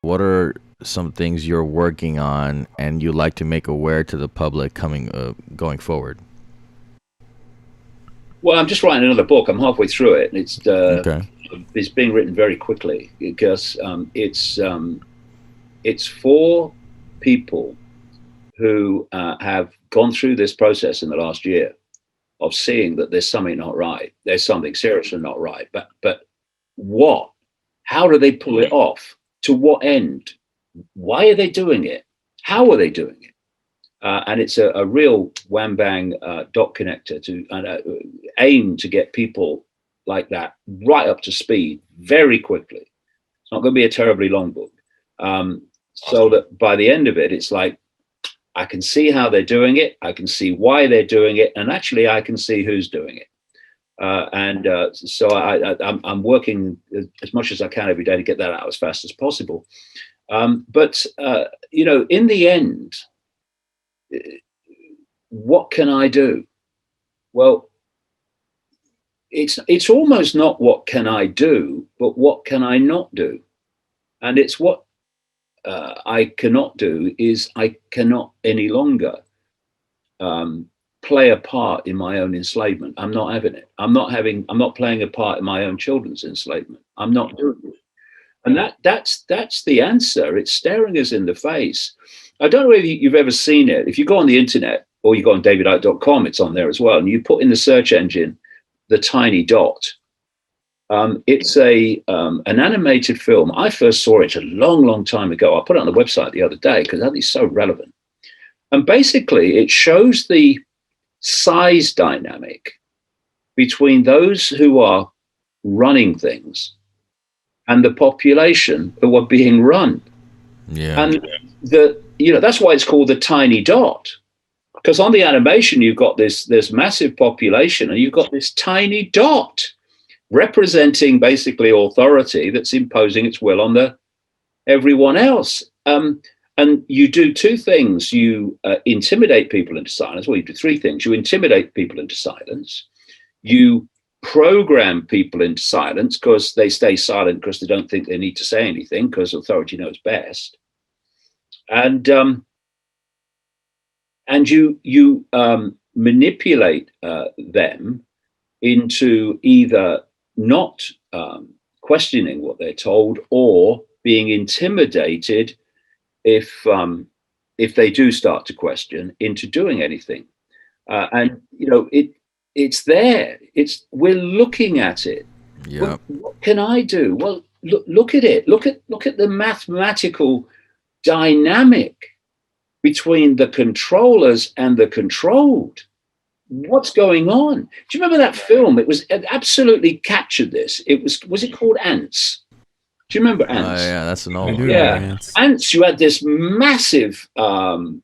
What are some things you're working on and you like to make aware to the public going forward? Well, I'm just writing another book. I'm halfway through it. Okay. It's being written very quickly because it's for people who have gone through this process in the last year of seeing that there's something not right. There's something seriously not right. But what? How do they pull it off? To what end? Why are they doing it? How are they doing it? And it's a real wham bang dot connector to aim to get people like that right up to speed very quickly. It's not going to be a terribly long book. So that by the end of it, it's like, I can see how they're doing it. I can see why they're doing it. And actually, I can see who's doing it. So I'm working as much as I can every day to get that out as fast as possible. But in the end, what can I do? Well, it's almost not what can I do, but what can I not do? And it's what I cannot do is I cannot any longer play a part in my own enslavement. I'm not having it. I'm not playing a part in my own children's enslavement. I'm not doing it. And that's the answer. It's staring us in the face. I don't know if you've ever seen it. If you go on the internet or you go on davidicke.com, it's on there as well. And you put in the search engine, the tiny dot. It's an animated film. I first saw it a long, long time ago. I put it on the website the other day because I think it's so relevant. And basically, it shows the size dynamic between those who are running things and the population who are being run. Yeah. And that's why it's called the tiny dot. Because on the animation, you've got this massive population and you've got this tiny dot representing basically authority that's imposing its will on everyone else. And you do two things. You intimidate people into silence. Well, you do three things. You intimidate people into silence. You program people into silence because they stay silent because they don't think they need to say anything because authority knows best. And you manipulate them into either not questioning what they're told or being intimidated if they do start to question into doing anything. And it's there. We're looking at it. Yeah. What can I do? Well, look at it. Look at the mathematical dynamic between the controllers and the controlled. What's going on? Do you remember that film? It absolutely captured this. Was it called Ants? Do you remember Ants? Yeah, that's an old one. Yeah, Ants. You had this massive colony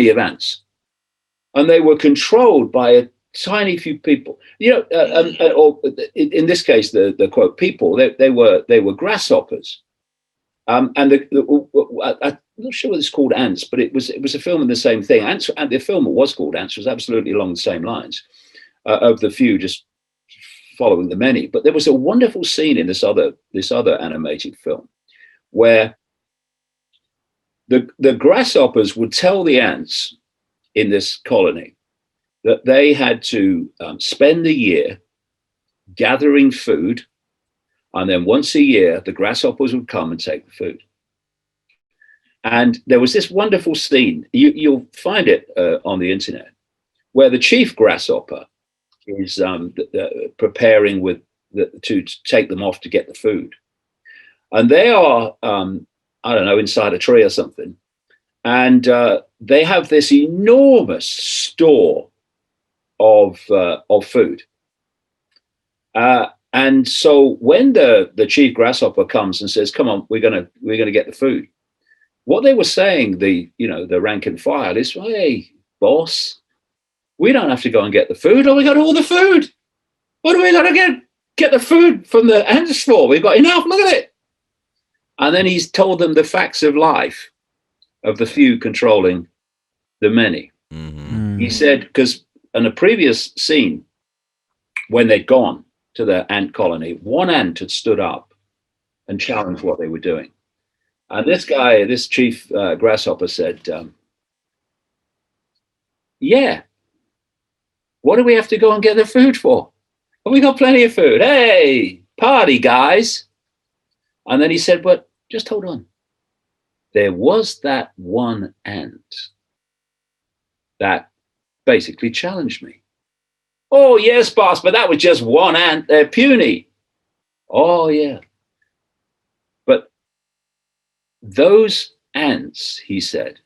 of ants, and they were controlled by a tiny few people. Or in this case, the quote people. They were grasshoppers. And I'm not sure what it's called, Ants, but it was a film in the same thing. Ants, and the film was called Ants, was absolutely along the same lines of the few just following the many. But there was a wonderful scene in this other animated film where the grasshoppers would tell the ants in this colony that they had to spend the year gathering food. And then once a year, the grasshoppers would come and take the food. And there was this wonderful scene, you'll find it on the internet, where the chief grasshopper is preparing to take them off to get the food. And they are, I don't know, inside a tree or something. And they have this enormous store of food. And so when the chief grasshopper comes and says, "Come on, we're gonna get the food," what they were saying, the rank and file is, "Hey, boss, we don't have to go and get the food. Oh, we got all the food. What are we gonna get the food from the ants for? We've got enough. Look at it." And then he's told them the facts of life, of the few controlling the many. Mm-hmm. He said, because in a previous scene, when they'd gone to the ant colony, one ant had stood up and challenged what they were doing. And this guy, this chief grasshopper said, yeah, what do we have to go and get the food for? Well, we got plenty of food. Hey, party, guys. And then he said, but just hold on. There was that one ant that basically challenged me. Oh, yes, boss, but that was just one ant. They're puny. Oh, yeah. But those ants, he said,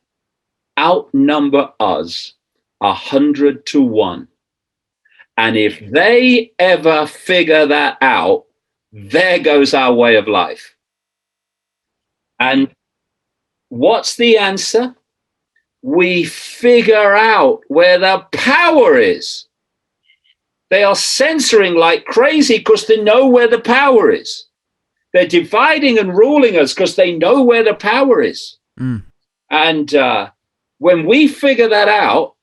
outnumber us 100 to 1. And if they ever figure that out, there goes our way of life. And what's the answer? We figure out where the power is. They are censoring like crazy because they know where the power is. They're dividing and ruling us because they know where the power is. Mm. And when we figure that out,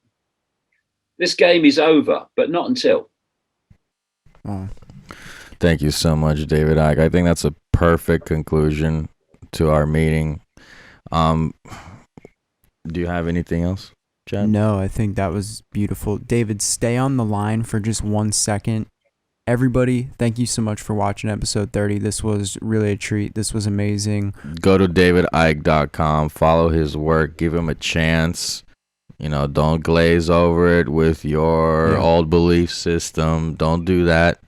this game is over, but not until. Oh. Thank you so much, David Icke. I think that's a perfect conclusion to our meeting. Do you have anything else, Chad? No, I think that was beautiful. David, stay on the line for just 1 second. Everybody, thank you so much for watching episode 30. This was really a treat. This was amazing. Go to davidicke.com, follow his work, give him a chance. You know, don't glaze over it with your old belief system. Don't do that.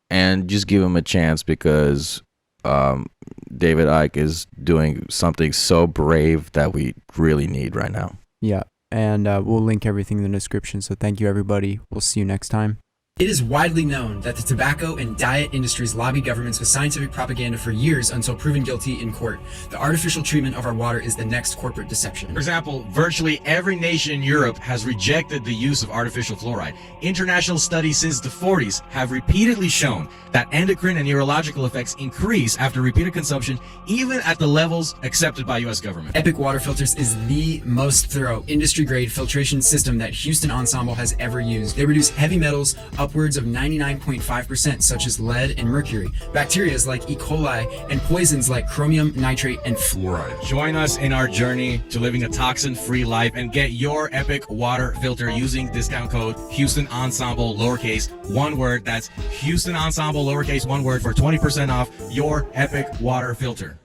And just give him a chance because David Icke is doing something so brave that we really need right now. Yeah, and we'll link everything in the description. So thank you, everybody. We'll see you next time. It is widely known that the tobacco and diet industries lobbied governments with scientific propaganda for years until proven guilty in court. The artificial treatment of our water is the next corporate deception. For example, virtually every nation in Europe has rejected the use of artificial fluoride. International studies since the 40s have repeatedly shown that endocrine and neurological effects increase after repeated consumption, even at the levels accepted by U.S. government. Epic Water Filters is the most thorough industry-grade filtration system that Houston Ensemble has ever used. They reduce heavy metals upwards of 99.5%, such as lead and mercury, bacteria like E. coli, and poisons like chromium, nitrate, and fluoride. Join us in our journey to living a toxin-free life and get your Epic Water Filter using discount code Houston Ensemble, lowercase, one word. That's Houston Ensemble, lowercase, one word, for 20% off your Epic Water Filter.